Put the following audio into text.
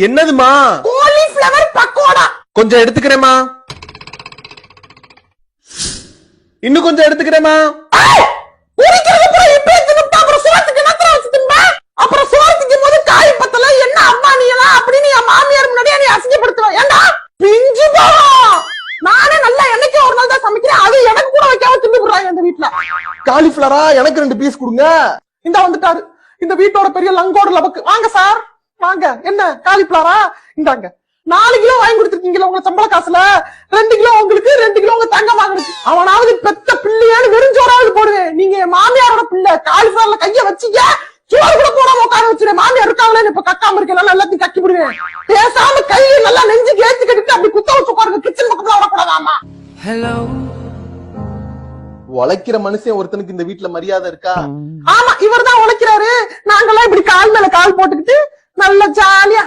என்னதுமா? காலிஃபிளவர் பக்கோடா. கொஞ்சம் எடுத்துக்கிறேமா. இன்னும் கொஞ்சம் எடுத்துக்கிறேமா. உரிக்கிறது பூரா இப்ப எடுத்துட்டா அப்புறம் சோத்துக்கு என்னத்துல வச்சு திம்பா? அப்புறம் சோத்துக்கு போது காய் பத்தல என்ன அம்மா நீ எல்லாம் அப்படின்னு என் மாமியார் முன்னாடியே நீ அசிங்கப்படுத்துவ. ஏண்டா பிஞ்சு போவோம். நானே நல்லா என்னைக்கு ஒரு நாள் தான் சமைக்கிறேன். அது எனக்கு கூட வைக்காம தின்னு போடுறாங்க இந்த வீட்டுல. காலிஃபிளவரா? எனக்கு 2 பீஸ் கொடுங்க. இந்த வந்துட்டாரு இந்த வீட்டோட பெரிய லங்கோட லபக்கு. வாங்க சார் வாங்க. என்ன காலிஃபிளவரா? இந்தாங்க 4 கிலோ வாங்கி கொடுத்துருக்கீங்களா உங்க சம்பள காசுல? 2 கிலோ உங்களுக்கு, 2 கிலோ உங்க தங்க வாங்குறது. அவனாவது பெத்த பிள்ளையான்னு வெறுஞ்சோறாவது போடுவேன். நீங்க என் மாமியாரோட பிள்ளை. காலிஃபிளவர்ல கைய வச்சீங்க சோறு கூட போடாம உட்கார வச்சிருக்கேன். மாமியார் இருக்காங்களே இப்ப கக்காம இருக்கேன் எல்லாத்தையும் கக்கி போடுவேன். பேசாம கையை நல்லா நெஞ்சு ஏத்தி கட்டிட்டு அப்படி குத்த வச்சு உட்காருங்க. கிச்சன் பக்கத்துல வரக்கூடாதாமா. ஹலோ. உழைக்கிற மனுஷன் ஒருத்தனுக்கு இந்த வீட்டுல மரியாதை இருக்கா? ஆமா இவர் தான் உழைக்கிறாரு. நாங்கெல்லாம் இப்படி கால் மேல கால் போட்டுக்கிட்டு நல்ல ஜாலியா